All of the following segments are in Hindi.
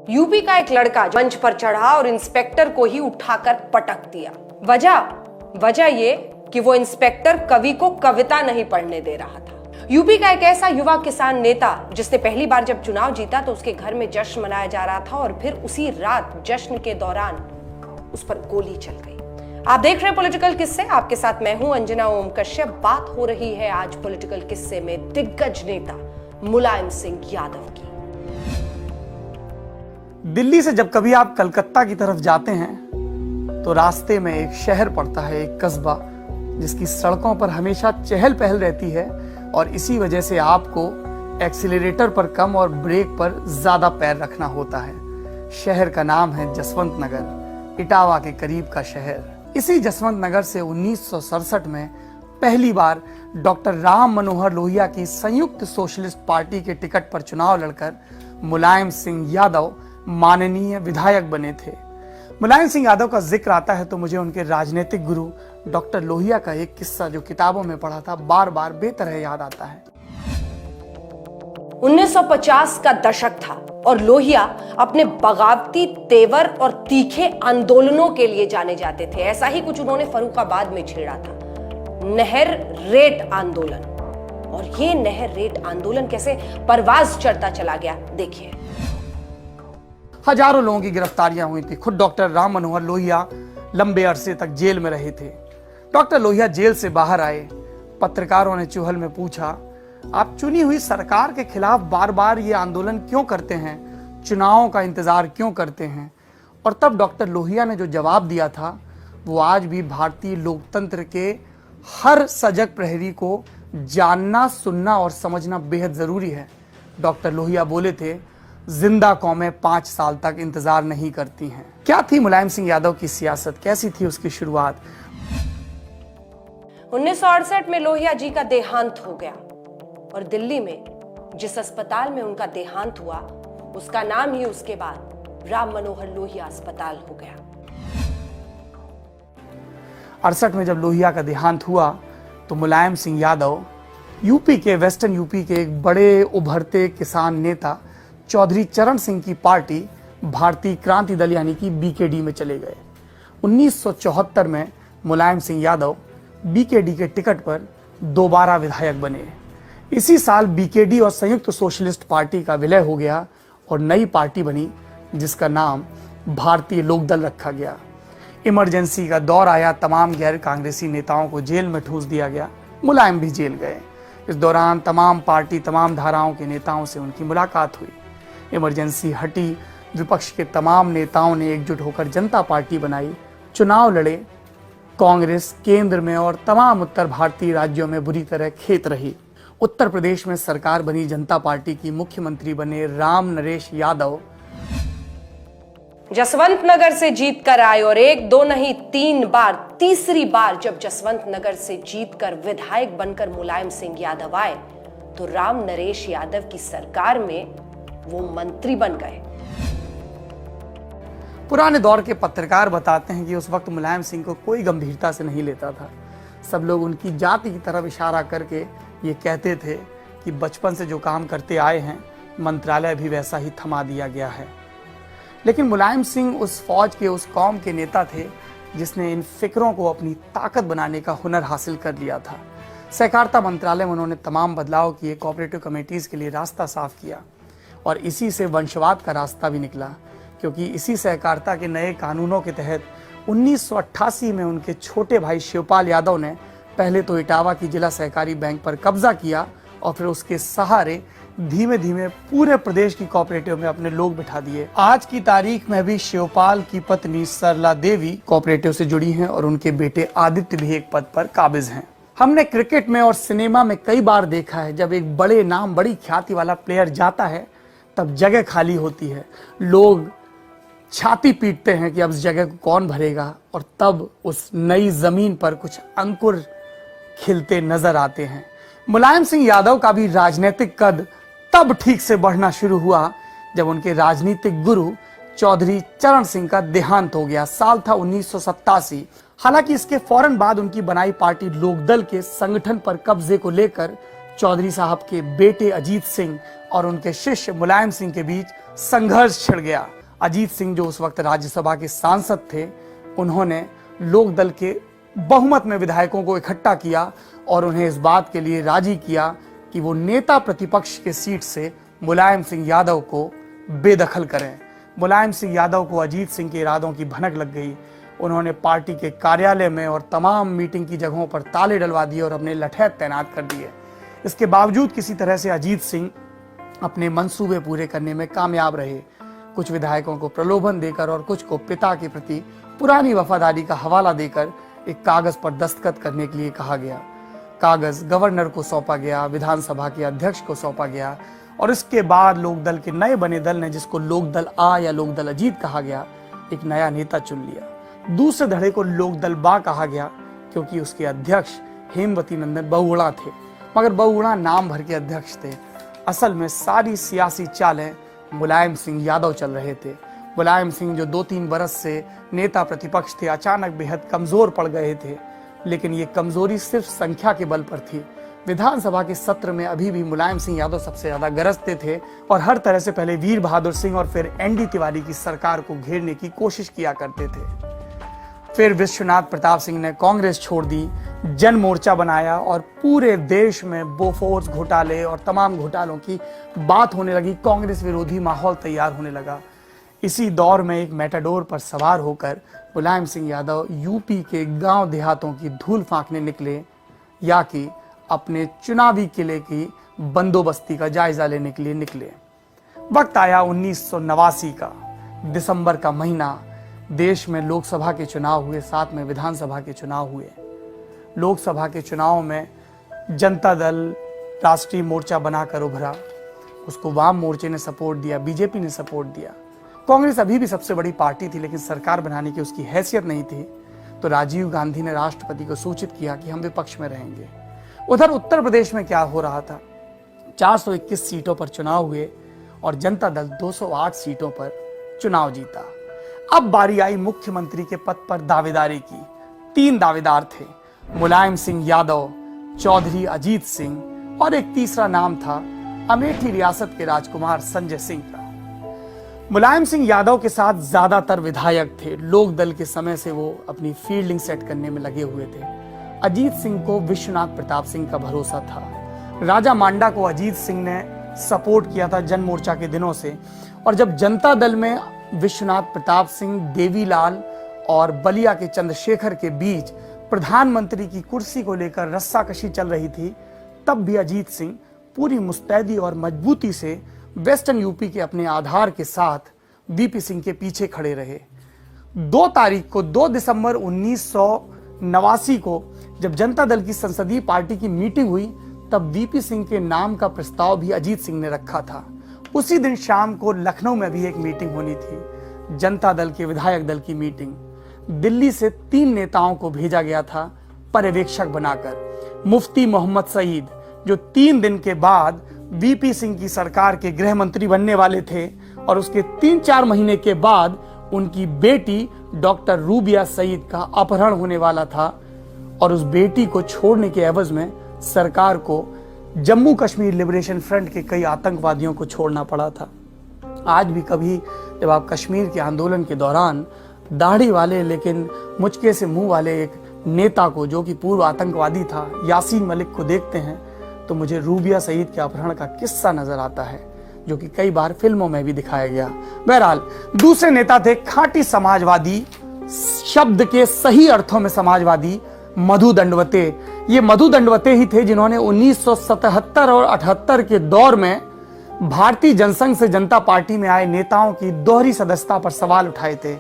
यूपी का एक लड़का मंच पर चढ़ा और इंस्पेक्टर को ही उठाकर पटक दिया। वजह ये कि वो इंस्पेक्टर कवि को कविता नहीं पढ़ने दे रहा था। यूपी का एक ऐसा युवा किसान नेता जिसने पहली बार जब चुनाव जीता तो उसके घर में जश्न मनाया जा रहा था और फिर उसी रात जश्न के दौरान उस पर गोली चल गई। आप देख रहे हैं पॉलिटिकल किस्से, आपके साथ मैं हूं अंजना ओम कश्यप। बात हो रही है आज पॉलिटिकल किस्से में दिग्गज नेता मुलायम सिंह यादव की। दिल्ली से जब कभी आप कलकत्ता की तरफ जाते हैं तो रास्ते में एक शहर पड़ता है, एक कस्बा, जिसकी सड़कों पर हमेशा चहल पहल रहती है और इसी वजह से आपको एक्सीलरेटर पर कम और ब्रेक पर ज्यादा पैर रखना होता है। शहर का नाम है जसवंत नगर, इटावा के करीब का शहर। इसी जसवंत नगर से 1967 में पहली बार डॉक्टर राम मनोहर लोहिया की संयुक्त सोशलिस्ट पार्टी के टिकट पर चुनाव लड़कर मुलायम सिंह यादव माननीय विधायक बने थे। मुलायम सिंह यादव का जिक्र आता है तो मुझे उनके राजनीतिक गुरु डॉक्टर लोहिया का एक किस्सा जो किताबों में पढ़ा था बार बार बेतरह याद आता है। 1950 का दशक था और लोहिया अपने बगावती तेवर और तीखे आंदोलनों के लिए जाने जाते थे। ऐसा ही कुछ उन्होंने फर्रुखाबाद में छेड़ा था, नहर रेट आंदोलन। और ये नहर रेट आंदोलन कैसे परवाज चढ़ता चला गया, देखिए। हजारों लोगों की गिरफ्तारियां हुई थी। खुद डॉक्टर राम मनोहर लोहिया लंबे अरसे तक जेल में रहे थे। डॉक्टर लोहिया जेल से बाहर आए। पत्रकारों ने चुहल में पूछा, आप चुनी हुई सरकार के खिलाफ बार बार ये आंदोलन क्यों करते हैं, चुनावों का इंतजार क्यों करते हैं? और तब डॉक्टर लोहिया ने जो जवाब दिया था वो आज भी भारतीय लोकतंत्र के हर सजग प्रहरी को जानना, सुनना और समझना बेहद जरूरी है। डॉक्टर लोहिया बोले थे, जिंदा कौमें 5 साल तक इंतजार नहीं करती हैं। क्या थी मुलायम सिंह यादव की सियासत, कैसी थी उसकी शुरुआत? 1968 में लोहिया जी का देहांत हो गया और दिल्ली में जिस अस्पताल में उनका देहांत हुआ उसका नाम ही उसके बाद राम मनोहर लोहिया अस्पताल हो गया। 68 में जब लोहिया का देहांत हुआ तो मुलायम सिंह यादव यूपी के, वेस्टर्न यूपी के एक बड़े उभरते किसान नेता चौधरी चरण सिंह की पार्टी भारतीय क्रांति दल यानी कि बीकेडी में चले गए। 1974 में मुलायम सिंह यादव बीकेडी के टिकट पर दोबारा विधायक बने। इसी साल बीकेडी और संयुक्त सोशलिस्ट पार्टी का विलय हो गया और नई पार्टी बनी जिसका नाम भारतीय लोकदल रखा गया। इमरजेंसी का दौर आया, तमाम गैर कांग्रेसी नेताओं को जेल में ठूस दिया गया। मुलायम भी जेल गए। इस दौरान तमाम पार्टी, तमाम धाराओं के नेताओं से उनकी मुलाकात हुई। इमरजेंसी हटी, विपक्ष के तमाम नेताओं ने एकजुट होकर जनता पार्टी बनाई, चुनाव लड़े। कांग्रेस केंद्र में और तमाम उत्तर भारतीय राज्यों में बुरी तरह खेत रही। उत्तर प्रदेश में सरकार बनी, जनता पार्टी की मुख्यमंत्री बने राम नरेश यादव। जसवंत नगर से जीत कर आए और 1, 2 नहीं 3 बार, तीसरी बार जब जसवंत नगर से जीतकर विधायक बनकर मुलायम सिंह यादव आए तो राम नरेश यादव की सरकार में वो मंत्री बन गए। पुराने दौर के पत्रकार बताते हैं कि उस वक्त मुलायम सिंह को कोई गंभीरता से नहीं लेता था। सब लोग उनकी जाति की तरफ इशारा करके ये कहते थे कि बचपन से जो काम करते आए हैं मंत्रालय भी वैसा ही थमा दिया गया है। लेकिन मुलायम सिंह उस फौज के, उस कौम के नेता थे जिसने इन फिक्रों को अपनी ताकत बनाने का हुनर हासिल कर लिया था। सहकारिता मंत्रालय में उन्होंने तमाम बदलाव किए, कोऑपरेटिव कमेटीज के लिए रास्ता साफ किया और इसी से वंशवाद का रास्ता भी निकला, क्योंकि इसी सहकारिता के नए कानूनों के तहत 1988 में उनके छोटे भाई शिवपाल यादव ने पहले तो इटावा की जिला सहकारी बैंक पर कब्जा किया और फिर उसके सहारे धीमे धीमे पूरे प्रदेश की कोऑपरेटिव में अपने लोग बिठा दिए। आज की तारीख में भी शिवपाल की पत्नी सरला देवी कोऑपरेटिव से जुड़ी हैं और उनके बेटे आदित्य भी एक पद पर काबिज हैं। हमने क्रिकेट में और सिनेमा में कई बार देखा है, जब एक बड़े नाम, बड़ी ख्याति वाला प्लेयर जाता है तब जगह खाली होती है, लोग छाती पीटते हैं कि अब इस जगह को कौन भरेगा, और तब उस नई जमीन पर कुछ अंकुर खिलते नजर आते हैं। मुलायम सिंह यादव का भी राजनीतिक कद तब ठीक से बढ़ना शुरू हुआ जब उनके राजनीतिक गुरु चौधरी चरण सिंह का देहांत हो गया। साल था 1987। हालांकि इसके फौरन बाद उनकी बनाई पार्टी लोकदल के संगठन पर कब्जे को लेकर चौधरी साहब के बेटे अजीत सिंह और उनके शिष्य मुलायम सिंह के बीच संघर्ष छिड़ गया। अजीत सिंह जो उस वक्त राज्यसभा के सांसद थे, उन्होंने लोकदल के बहुमत में विधायकों को इकट्ठा किया और उन्हें इस बात के लिए राजी किया कि वो नेता प्रतिपक्ष के सीट से मुलायम सिंह यादव को बेदखल करें। मुलायम सिंह यादव को अजीत सिंह के इरादों की भनक लग गई। उन्होंने पार्टी के कार्यालय में और तमाम मीटिंग की जगहों पर ताले डलवा दिए और अपने लठैत तैनात कर दिए। इसके बावजूद किसी तरह से अजीत सिंह अपने मंसूबे पूरे करने में कामयाब रहे। कुछ विधायकों को प्रलोभन देकर और कुछ को पिता के प्रति पुरानी वफादारी का हवाला देकर एक कागज पर दस्तखत करने के लिए कहा गया। कागज गवर्नर को सौंपा गया, विधानसभा के अध्यक्ष को सौंपा गया और इसके बाद लोकदल के नए बने दल ने, जिसको लोकदल आ या लोकदल अजीत कहा गया, एक नया नेता चुन लिया। दूसरे धड़े को लोकदल बा कहा गया क्योंकि उसके अध्यक्ष हेमवती नंदन बहुगुणा थे, मगर बहुगुणा नाम भर के अध्यक्ष थे। असल में सारी सियासी चालें मुलायम सिंह यादव चल रहे थे। मुलायम सिंह जो 2-3 बरस से नेता प्रतिपक्ष थे, अचानक बेहद कमजोर पड़ गए थे, लेकिन ये कमजोरी सिर्फ संख्या के बल पर थी। विधानसभा के सत्र में अभी भी मुलायम सिंह यादव सबसे ज्यादा गरजते थे और हर तरह से पहले वीर बहादुर सिंह और फिर एनडी तिवारी की सरकार को घेरने की कोशिश किया करते थे। फिर विश्वनाथ प्रताप सिंह ने कांग्रेस छोड़ दी, जन मोर्चा बनाया और पूरे देश में बोफोर्स घोटाले और तमाम घोटालों की बात होने लगी। कांग्रेस विरोधी माहौल तैयार होने लगा। इसी दौर में एक मेटाडोर पर सवार होकर मुलायम सिंह यादव यूपी के गांव देहातों की धूल फांकने निकले या कि अपने चुनावी किले की बंदोबस्ती का जायजा लेने के लिए निकले। वक्त आया 1989 का, दिसंबर का महीना। देश में लोकसभा के चुनाव हुए, साथ में विधानसभा के चुनाव हुए। लोकसभा के चुनाव में जनता दल राष्ट्रीय मोर्चा बनाकर उभरा। उसको वाम मोर्चे ने सपोर्ट दिया, बीजेपी ने सपोर्ट दिया। कांग्रेस अभी भी सबसे बड़ी पार्टी थी, लेकिन सरकार बनाने की उसकी हैसियत नहीं थी। तो राजीव गांधी ने राष्ट्रपति को सूचित किया कि हम विपक्ष में रहेंगे। उधर उत्तर प्रदेश में क्या हो रहा था, 421 सीटों पर चुनाव हुए और जनता दल 208 सीटों पर चुनाव जीता। अब बारी आई मुख्यमंत्री के पद पर दावेदारी की। 3 दावेदार थे, मुलायम सिंह यादव, चौधरी अजीत सिंह और एक तीसरा नाम था अमेठी रियासत के राजकुमार संजय सिंह का। मुलायम सिंह यादव के साथ ज्यादातर विधायक थे। लोक दल के समय से वो अपनी फील्डिंग सेट करने में लगे हुए थे। अजीत सिंह को विश्वनाथ प्रताप सिंह का भरोसा था। राजा मांडा को अजीत सिंह ने सपोर्ट किया था जन मोर्चा के दिनों से, और जब जनता दल में विश्वनाथ प्रताप सिंह, देवीलाल और बलिया के चंद्रशेखर के बीच प्रधानमंत्री की कुर्सी को लेकर रस्साकशी चल रही थी, तब भी अजीत सिंह पूरी मुस्तैदी और मजबूती से वेस्टर्न यूपी के अपने आधार के साथ वीपी सिंह के पीछे खड़े रहे। 2 दिसंबर 1989 को जब जनता दल की संसदीय पार्टी की मीटिंग हुई, तब वीपी सिंह के नाम का प्रस्ताव भी अजीत सिंह ने रखा था। उसी दिन शाम को लखनऊ में भी एक मीटिंग होनी थी, जनता दल के विधायक दल की मीटिंग। दिल्ली से 3 नेताओं को भेजा गया था पर्यवेक्षक बनाकर। मुफ्ती मोहम्मद सईद, जो 3 दिन के बाद वीपी सिंह की सरकार के गृह मंत्री बनने वाले थे, और उसके 3-4 महीने के बाद उनकी बेटी डॉक्टर रूबिया सईद का अपहरण होने वाला था, और उस बेटी को छोड़ने के एवज में सरकार को जम्मू कश्मीर लिबरेशन फ्रंट के कई आतंकवादियों को छोड़ना पड़ा था। आज भी कभी जब आप कश्मीर के आंदोलन के दौरान दाढ़ी वाले लेकिन मुचके से मुंह वाले एक नेता को, जो कि पूर्व आतंकवादी था, यासीन मलिक को देखते हैं, तो मुझे रूबिया सईद के अपहरण का किस्सा नजर आता है, जो कि कई बार फिल्मों में भी दिखाया गया। बहरहाल दूसरे नेता थे खाटी समाजवादी, शब्द के सही अर्थों में समाजवादी, मधु दंडवते। ये मधु दंडवते ही थे जिन्होंने 1977 और 78 के दौर में भारतीय जनसंघ से जनता पार्टी में आए नेताओं की दोहरी सदस्यता पर सवाल उठाए थे।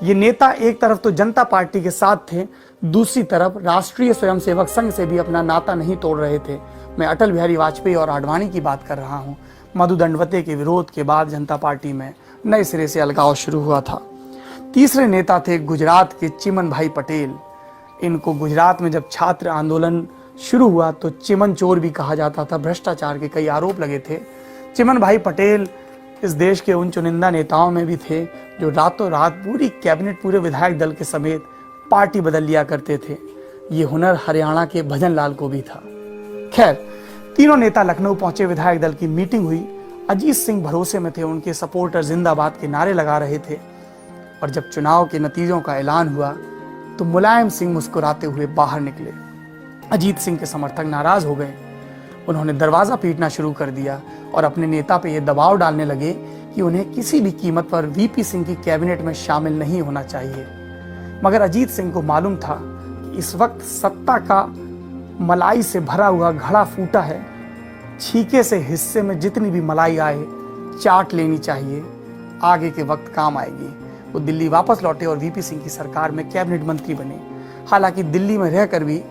ये नेता एक तरफ तो जनता पार्टी के साथ थे, दूसरी तरफ राष्ट्रीय स्वयंसेवक संघ से भी अपना नाता नहीं तोड़ रहे थे। मैं अटल बिहारी वाजपेयी और आडवाणी की बात कर रहा हूं। मधु दंडवते के विरोध के बाद जनता पार्टी में नए सिरे से अलगाव शुरू हुआ था। तीसरे नेता थे गुजरात के चिमन भाई पटेल। इनको गुजरात में जब छात्र आंदोलन शुरू हुआ तो चिमन चोर भी कहा जाता था, भ्रष्टाचार के कई आरोप लगे थे। चिमन भाई पटेल इस देश के उन चुनिंदा नेताओं में भी थे जो रातों रात पूरी कैबिनेट, पूरे विधायक दल के समेत पार्टी बदल लिया करते थे। ये हुनर हरियाणा के भजन लाल को भी था। खैर, तीनों नेता लखनऊ पहुंचे, विधायक दल की मीटिंग हुई। अजीत सिंह भरोसे में थे, उनके सपोर्टर जिंदाबाद के नारे लगा रहे थे। और जब चुनाव के नतीजों का ऐलान हुआ तो मुलायम सिंह मुस्कुराते हुए बाहर निकले। अजीत सिंह के समर्थक नाराज हो गए। उन्होंने दरवाजा पीटना शुरू कर दिया और अपने नेता पे यह दबाव डालने लगे कि उन्हें किसी भी कीमत पर वीपी सिंह की कैबिनेट में शामिल नहीं होना चाहिए। मगर अजीत सिंह को मालूम था कि इस वक्त सत्ता का मलाई से भरा हुआ घड़ा फूटा है। छीके से हिस्से में जितनी भी मलाई आए चाट लेनी चाहिए, आगे के वक्त काम आएगी। वो दिल्ली वापस लौटे और वीपी सिंह की सरकार में कैबिनेट मंत्री बने। हालांकि दिल्ली में रहकर भी